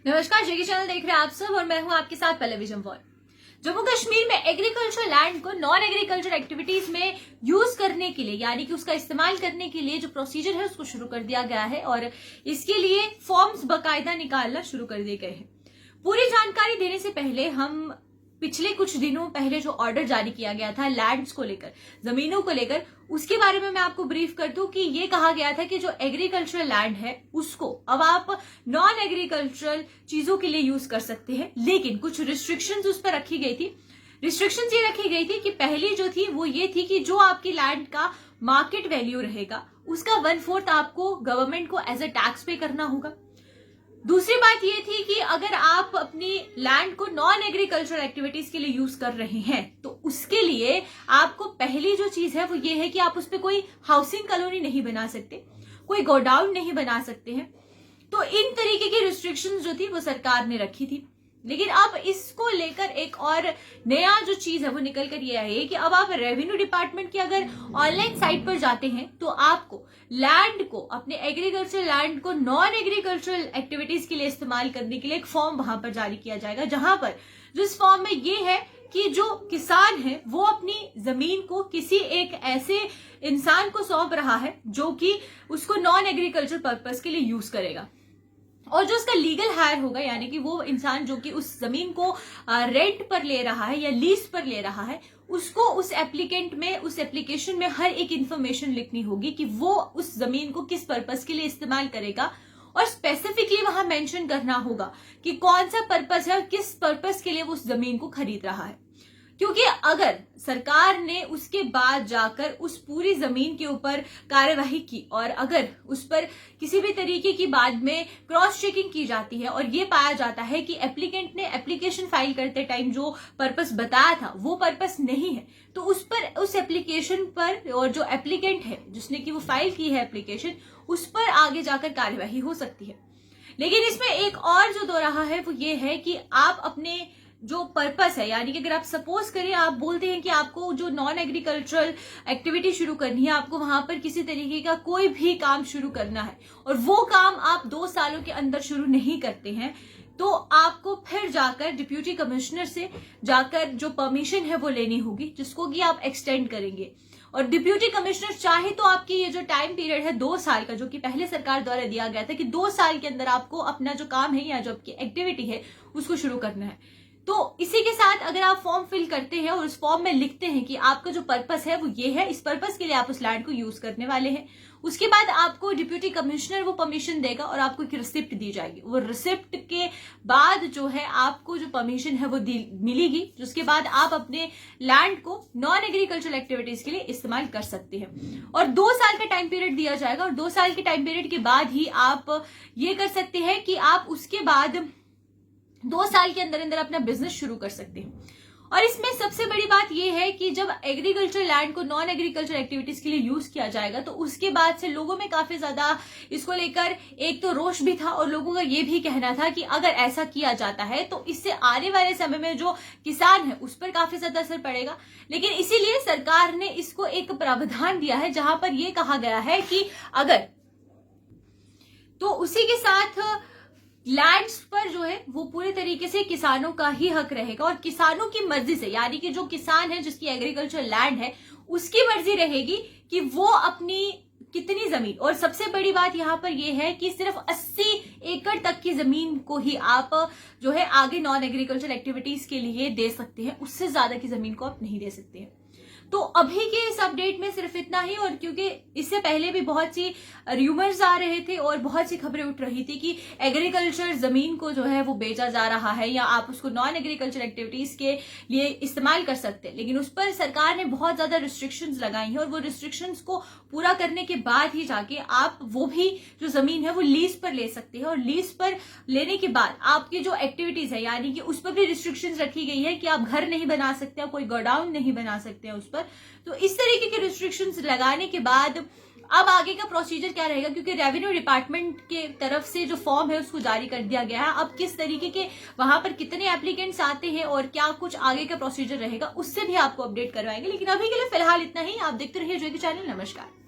नमस्कार, जेके चैनल देख रहे हैं आप सब और मैं हूं आपके साथ पल्लवी जम्वाल। जम्मू कश्मीर में एग्रीकल्चर लैंड को नॉन एग्रीकल्चर एक्टिविटीज में यूज करने के लिए यानी कि उसका इस्तेमाल करने के लिए जो प्रोसीजर है उसको शुरू कर दिया गया है और इसके लिए फॉर्म्स बकायदा निकालना शुरू कर दिए गए हैं। पूरी जानकारी देने से पहले हम पिछले कुछ दिनों पहले जो ऑर्डर जारी किया गया था लैंड्स को लेकर, जमीनों को लेकर, उसके बारे में मैं आपको ब्रीफ कर दूं कि ये कहा गया था कि जो एग्रीकल्चरल लैंड है उसको अब आप नॉन एग्रीकल्चरल चीजों के लिए यूज कर सकते हैं, लेकिन कुछ रिस्ट्रिक्शंस उस पर रखी गई थी। रिस्ट्रिक्शंस ये रखी गई थी कि पहली जो थी वो ये थी कि जो आपकी लैंड का मार्केट वैल्यू रहेगा उसका 1/4 आपको गवर्नमेंट को एज अ टैक्स पे करना होगा। दूसरी बात ये थी कि अगर आप अपनी लैंड को नॉन एग्रीकल्चरल एक्टिविटीज के लिए यूज कर रहे हैं तो उसके लिए आपको पहली जो चीज है वो ये है कि आप उस पर कोई हाउसिंग कॉलोनी नहीं बना सकते, कोई गोडाउन नहीं बना सकते हैं। तो इन तरीके की रिस्ट्रिक्शंस जो थी वो सरकार ने रखी थी। लेकिन अब इसको लेकर एक और नया जो चीज है वो निकल कर ये आई है कि अब आप रेवेन्यू डिपार्टमेंट की अगर ऑनलाइन साइट पर जाते हैं तो आपको लैंड को, अपने एग्रीकल्चर लैंड को नॉन एग्रीकल्चरल एक्टिविटीज के लिए इस्तेमाल करने के लिए एक फॉर्म वहां पर जारी किया जाएगा, जहां पर जिस फॉर्म में ये है कि जो किसान है वो अपनी जमीन को किसी एक ऐसे इंसान को सौंप रहा है जो कि उसको नॉन एग्रीकल्चर पर्पज के लिए यूज करेगा, और जो उसका लीगल हायर होगा यानी कि वो इंसान जो कि उस जमीन को रेंट पर ले रहा है या लीज पर ले रहा है, उसको उस एप्लीकेंट में, उस एप्लीकेशन में हर एक इंफॉर्मेशन लिखनी होगी कि वो उस जमीन को किस पर्पस के लिए इस्तेमाल करेगा, और स्पेसिफिकली वहां मेंशन करना होगा कि कौन सा पर्पस है और किस पर्पस के लिए वो उस जमीन को खरीद रहा है। क्योंकि अगर सरकार ने उसके बाद जाकर उस पूरी जमीन के ऊपर कार्यवाही की और अगर उस पर किसी भी तरीके की बाद में क्रॉस चेकिंग की जाती है और ये पाया जाता है कि एप्लीकेंट ने एप्लीकेशन फाइल करते टाइम जो पर्पस बताया था वो पर्पस नहीं है, तो उस पर, उस एप्लीकेशन पर, और जो एप्लीकेंट है जिसने कि वो फाइल की है एप्लीकेशन, उस पर आगे जाकर कार्यवाही हो सकती है। लेकिन इसमें एक और जो दो रहा है वो ये है कि आप अपने जो पर्पस है, यानी कि अगर आप सपोज करें आप बोलते हैं कि आपको जो नॉन एग्रीकल्चरल एक्टिविटी शुरू करनी है, आपको वहां पर किसी तरीके का कोई भी काम शुरू करना है और वो काम आप 2 सालों के अंदर शुरू नहीं करते हैं, तो आपको फिर जाकर डिप्यूटी कमिश्नर से जाकर जो परमिशन है वो लेनी होगी, जिसको कि आप एक्सटेंड करेंगे। और डिप्यूटी कमिश्नर चाहे तो आपकी ये जो टाइम पीरियड है 2 साल का, जो कि पहले सरकार द्वारा दिया गया था कि 2 साल के अंदर आपको अपना जो काम है या जो आपकी एक्टिविटी है उसको शुरू करना है। तो इसी के साथ अगर आप फॉर्म फिल करते हैं और उस फॉर्म में लिखते हैं कि आपका जो पर्पस है वो ये है, इस पर्पस के लिए आप उस लैंड को यूज करने वाले हैं, उसके बाद आपको डिप्यूटी कमिश्नर वो परमिशन देगा और आपको एक रिसिप्ट दी जाएगी। वो रिसिप्ट के बाद जो है आपको जो परमिशन है वो मिलेगी, जिसके बाद आप अपने लैंड को नॉन एग्रीकल्चरल एक्टिविटीज के लिए इस्तेमाल कर सकते हैं। और 2 साल का टाइम पीरियड दिया जाएगा और 2 साल के टाइम पीरियड के बाद ही आप ये कर सकते हैं कि आप उसके बाद 2 साल के अंदर अंदर अपना बिजनेस शुरू कर सकते हैं। और इसमें सबसे बड़ी बात यह है कि जब एग्रीकल्चर लैंड को नॉन एग्रीकल्चर एक्टिविटीज के लिए यूज किया जाएगा तो उसके बाद से लोगों में काफी ज्यादा इसको लेकर एक तो रोष भी था और लोगों का यह भी कहना था कि अगर ऐसा किया जाता है तो इससे आने वाले समय में जो किसान है उस पर काफी ज्यादा असर पड़ेगा। लेकिन इसीलिए सरकार ने इसको एक प्रावधान दिया है जहां पर यह कहा गया है कि अगर, तो उसी के साथ लैंड्स पर जो है वो पूरे तरीके से किसानों का ही हक रहेगा और किसानों की मर्जी से, यानी कि जो किसान है जिसकी एग्रीकल्चर लैंड है उसकी मर्जी रहेगी कि वो अपनी कितनी जमीन, और सबसे बड़ी बात यहां पर यह है कि सिर्फ 80 एकड़ तक की जमीन को ही आप जो है आगे नॉन एग्रीकल्चर एक्टिविटीज के लिए दे सकते हैं, उससे ज्यादा की जमीन को आप नहीं दे सकते हैं। तो अभी के इस अपडेट में सिर्फ इतना ही, और क्योंकि इससे पहले भी बहुत सी र्यूमर्स आ रहे थे और बहुत सी खबरें उठ रही थी कि एग्रीकल्चर जमीन को जो है वो बेचा जा रहा है या आप उसको नॉन एग्रीकल्चर एक्टिविटीज के लिए इस्तेमाल कर सकते हैं, लेकिन उस पर सरकार ने बहुत ज्यादा रिस्ट्रिक्शंस लगाई हैं और वो रिस्ट्रिक्शंस को पूरा करने के बाद ही जाके आप वो भी जो जमीन है वो लीज पर ले सकते हैं। और लीज पर लेने के बाद आपकी जो एक्टिविटीज है यानी कि उस पर भी रिस्ट्रिक्शंस रखी गई है कि आप घर नहीं बना सकते, कोई गोडाउन नहीं बना सकते उस पर। तो इस तरीके के रिस्ट्रिक्शंस लगाने के बाद अब आगे का प्रोसीजर क्या रहेगा, क्योंकि रेवेन्यू डिपार्टमेंट के तरफ से जो फॉर्म है उसको जारी कर दिया गया है, अब किस तरीके के वहां पर कितने एप्लीकेंट्स आते हैं और क्या कुछ आगे का प्रोसीजर रहेगा उससे भी आपको अपडेट करवाएंगे। लेकिन अभी के लिए फिलहाल इतना ही। आप देखते रहिए जेके चैनल। नमस्कार।